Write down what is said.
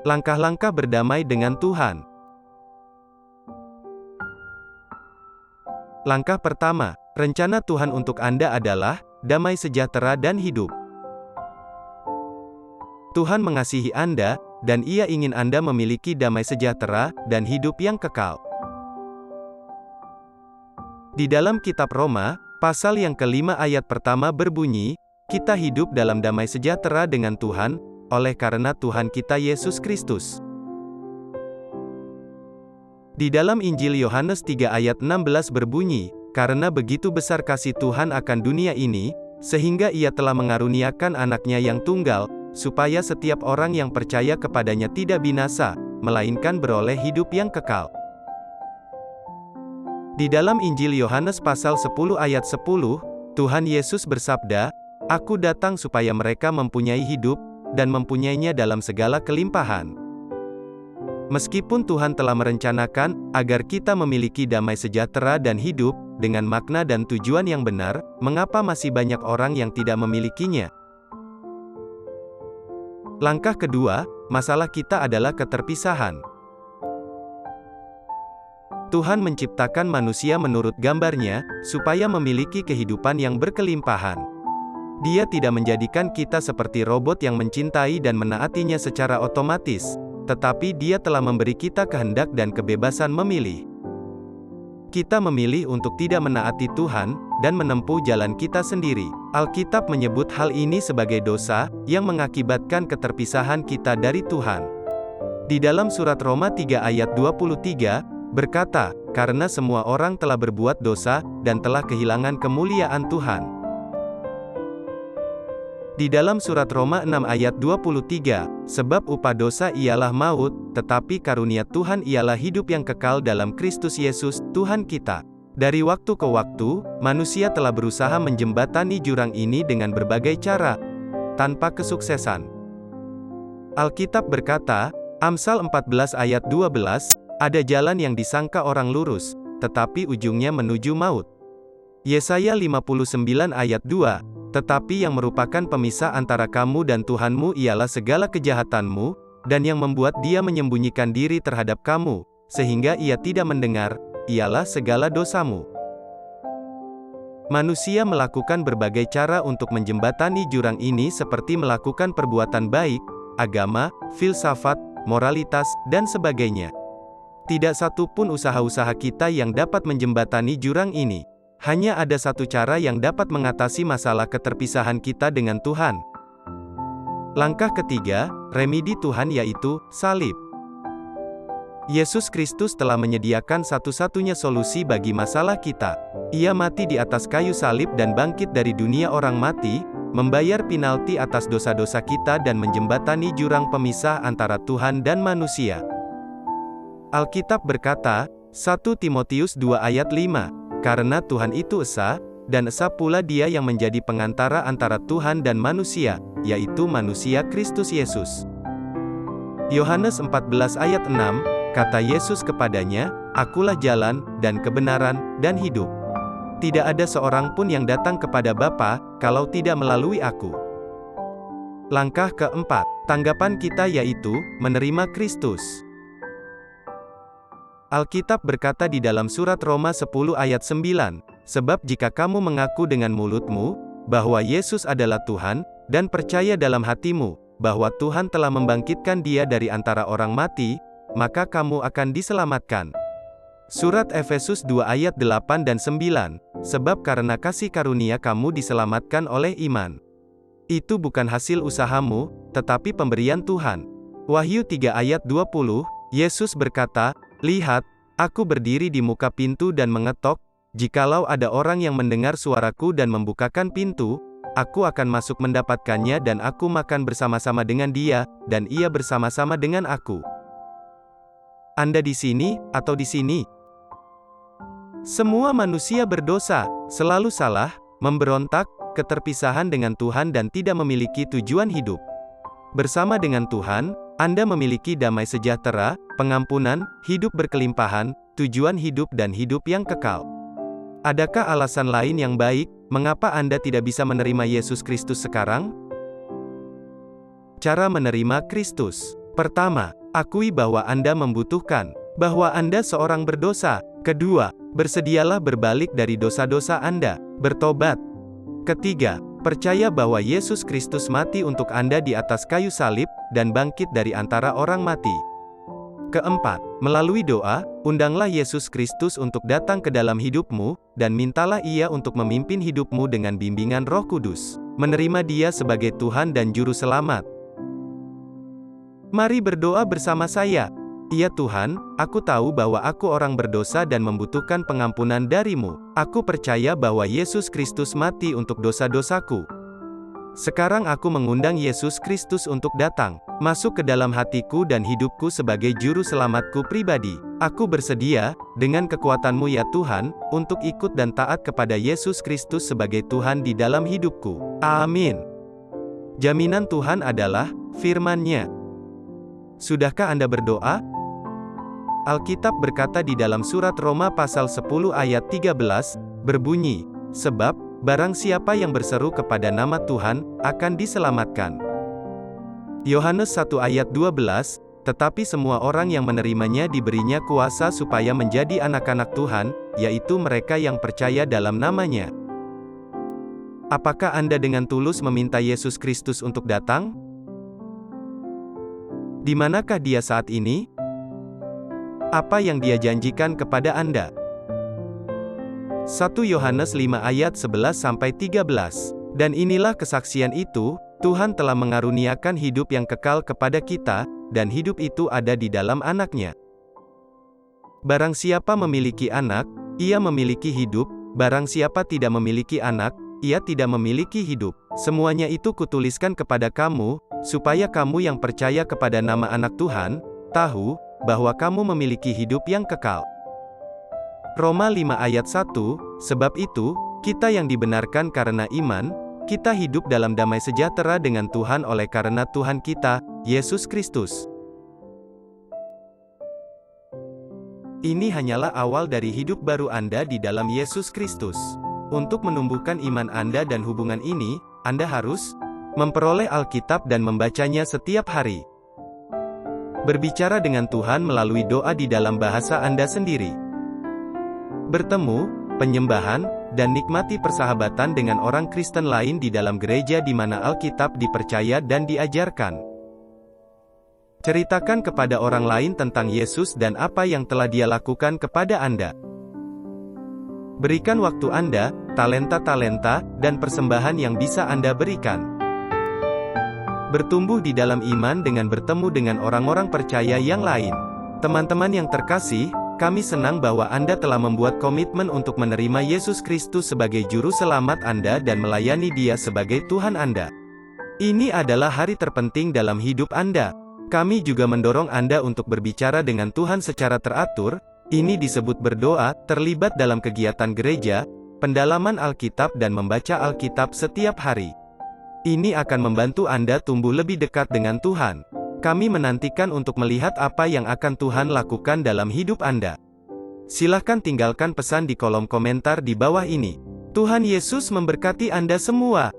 Langkah-langkah berdamai dengan Tuhan. Langkah pertama, rencana Tuhan untuk Anda adalah damai sejahtera dan hidup. Tuhan mengasihi Anda, dan Ia ingin Anda memiliki damai sejahtera dan hidup yang kekal. Di dalam kitab Roma, pasal yang ke-5 ayat pertama berbunyi, kita hidup dalam damai sejahtera dengan Tuhan, oleh karena Tuhan kita Yesus Kristus. Di dalam Injil Yohanes 3 ayat 16 berbunyi, karena begitu besar kasih Tuhan akan dunia ini, sehingga Ia telah mengaruniakan anaknya yang tunggal, supaya setiap orang yang percaya kepadanya tidak binasa, melainkan beroleh hidup yang kekal. Di dalam Injil Yohanes pasal 10 ayat 10, Tuhan Yesus bersabda, Aku datang supaya mereka mempunyai hidup, dan mempunyainya dalam segala kelimpahan. Meskipun Tuhan telah merencanakan agar kita memiliki damai sejahtera dan hidup dengan makna dan tujuan yang benar, mengapa masih banyak orang yang tidak memilikinya? Langkah kedua, masalah kita adalah keterpisahan. Tuhan menciptakan manusia menurut gambarnya, supaya memiliki kehidupan yang berkelimpahan. Dia tidak menjadikan kita seperti robot yang mencintai dan menaatinya secara otomatis, tetapi Dia telah memberi kita kehendak dan kebebasan memilih. Kita memilih untuk tidak menaati Tuhan, dan menempuh jalan kita sendiri. Alkitab menyebut hal ini sebagai dosa, yang mengakibatkan keterpisahan kita dari Tuhan. Di dalam surat Roma 3 ayat 23, berkata, karena semua orang telah berbuat dosa, dan telah kehilangan kemuliaan Tuhan. Di dalam surat Roma 6 ayat 23, sebab upah dosa ialah maut, tetapi karunia Tuhan ialah hidup yang kekal dalam Kristus Yesus, Tuhan kita. Dari waktu ke waktu, manusia telah berusaha menjembatani jurang ini dengan berbagai cara, tanpa kesuksesan. Alkitab berkata, Amsal 14 ayat 12, ada jalan yang disangka orang lurus, tetapi ujungnya menuju maut. Yesaya 59 ayat 2, tetapi yang merupakan pemisah antara kamu dan Tuhanmu ialah segala kejahatanmu, dan yang membuat Dia menyembunyikan diri terhadap kamu, sehingga Ia tidak mendengar, ialah segala dosamu. Manusia melakukan berbagai cara untuk menjembatani jurang ini seperti melakukan perbuatan baik, agama, filsafat, moralitas, dan sebagainya. Tidak satu pun usaha-usaha kita yang dapat menjembatani jurang ini. Hanya ada satu cara yang dapat mengatasi masalah keterpisahan kita dengan Tuhan. Langkah ketiga, remedi Tuhan yaitu salib. Yesus Kristus telah menyediakan satu-satunya solusi bagi masalah kita. Ia mati di atas kayu salib dan bangkit dari dunia orang mati, membayar penalti atas dosa-dosa kita dan menjembatani jurang pemisah antara Tuhan dan manusia. Alkitab berkata, 1 Timotius 2 ayat 5, karena Tuhan itu esa, dan esa pula Dia yang menjadi pengantara antara Tuhan dan manusia, yaitu manusia Kristus Yesus. Yohanes 14 ayat 6, kata Yesus kepadanya, Akulah jalan, dan kebenaran, dan hidup. Tidak ada seorang pun yang datang kepada Bapa, kalau tidak melalui aku. Langkah keempat, tanggapan kita yaitu, menerima Kristus. Alkitab berkata di dalam surat Roma 10 ayat 9, sebab jika kamu mengaku dengan mulutmu, bahwa Yesus adalah Tuhan, dan percaya dalam hatimu, bahwa Tuhan telah membangkitkan Dia dari antara orang mati, maka kamu akan diselamatkan. Surat Efesus 2 ayat 8 dan 9, sebab karena kasih karunia kamu diselamatkan oleh iman. Itu bukan hasil usahamu, tetapi pemberian Tuhan. Wahyu 3 ayat 20, Yesus berkata, Lihat, aku berdiri di muka pintu dan mengetok, jikalau ada orang yang mendengar suaraku dan membukakan pintu, aku akan masuk mendapatkannya dan aku makan bersama-sama dengan dia, dan ia bersama-sama dengan aku. Anda di sini, atau di sini? Semua manusia berdosa, selalu salah, memberontak, keterpisahan dengan Tuhan dan tidak memiliki tujuan hidup. Bersama dengan Tuhan, Anda memiliki damai sejahtera, pengampunan, hidup berkelimpahan, tujuan hidup dan hidup yang kekal. Adakah alasan lain yang baik, mengapa Anda tidak bisa menerima Yesus Kristus sekarang? Cara menerima Kristus. Pertama, akui bahwa Anda membutuhkan, bahwa Anda seorang berdosa. Kedua, bersedialah berbalik dari dosa-dosa Anda, bertobat. Ketiga, percaya bahwa Yesus Kristus mati untuk Anda di atas kayu salib, dan bangkit dari antara orang mati. Keempat, melalui doa, undanglah Yesus Kristus untuk datang ke dalam hidupmu, dan mintalah Ia untuk memimpin hidupmu dengan bimbingan Roh Kudus. Menerima Dia sebagai Tuhan dan Juru Selamat. Mari berdoa bersama saya. Ya Tuhan, aku tahu bahwa aku orang berdosa dan membutuhkan pengampunan dari-Mu. Aku percaya bahwa Yesus Kristus mati untuk dosa-dosaku. Sekarang aku mengundang Yesus Kristus untuk datang, masuk ke dalam hatiku dan hidupku sebagai juru selamatku pribadi. Aku bersedia, dengan kekuatan-Mu ya Tuhan, untuk ikut dan taat kepada Yesus Kristus sebagai Tuhan di dalam hidupku. Amin. Jaminan Tuhan adalah firman-Nya. Sudahkah Anda berdoa? Alkitab berkata di dalam surat Roma pasal 10 ayat 13, berbunyi, sebab, barang siapa yang berseru kepada nama Tuhan, akan diselamatkan. Yohanes 1 ayat 12, tetapi semua orang yang menerimanya diberinya kuasa supaya menjadi anak-anak Tuhan, yaitu mereka yang percaya dalam namanya. Apakah Anda dengan tulus meminta Yesus Kristus untuk datang? Di manakah Dia saat ini? Apa yang Dia janjikan kepada Anda? 1 Yohanes 5 ayat 11-13. Dan inilah kesaksian itu, Tuhan telah mengaruniakan hidup yang kekal kepada kita, dan hidup itu ada di dalam Anak-Nya. Barang siapa memiliki anak, ia memiliki hidup, barang siapa tidak memiliki anak, ia tidak memiliki hidup. Semuanya itu kutuliskan kepada kamu, supaya kamu yang percaya kepada nama Anak Tuhan, tahu, bahwa kamu memiliki hidup yang kekal. Roma 5 ayat 1, sebab itu, kita yang dibenarkan karena iman, kita hidup dalam damai sejahtera dengan Tuhan oleh karena Tuhan kita, Yesus Kristus. Ini hanyalah awal dari hidup baru Anda di dalam Yesus Kristus. Untuk menumbuhkan iman Anda dan hubungan ini, Anda harus memperoleh Alkitab dan membacanya setiap hari. Berbicara dengan Tuhan melalui doa di dalam bahasa Anda sendiri. Bertemu, penyembahan, dan nikmati persahabatan dengan orang Kristen lain di dalam gereja di mana Alkitab dipercaya dan diajarkan. Ceritakan kepada orang lain tentang Yesus dan apa yang telah Dia lakukan kepada Anda. Berikan waktu Anda, talenta-talenta, dan persembahan yang bisa Anda berikan. Bertumbuh di dalam iman dengan bertemu dengan orang-orang percaya yang lain. Teman-teman yang terkasih, kami senang bahwa Anda telah membuat komitmen untuk menerima Yesus Kristus sebagai Juru Selamat Anda dan melayani Dia sebagai Tuhan Anda. Ini adalah hari terpenting dalam hidup Anda. Kami juga mendorong Anda untuk berbicara dengan Tuhan secara teratur. Ini disebut berdoa, terlibat dalam kegiatan gereja, pendalaman Alkitab dan membaca Alkitab setiap hari. Ini akan membantu Anda tumbuh lebih dekat dengan Tuhan. Kami menantikan untuk melihat apa yang akan Tuhan lakukan dalam hidup Anda. Silahkan tinggalkan pesan di kolom komentar di bawah ini. Tuhan Yesus memberkati Anda semua.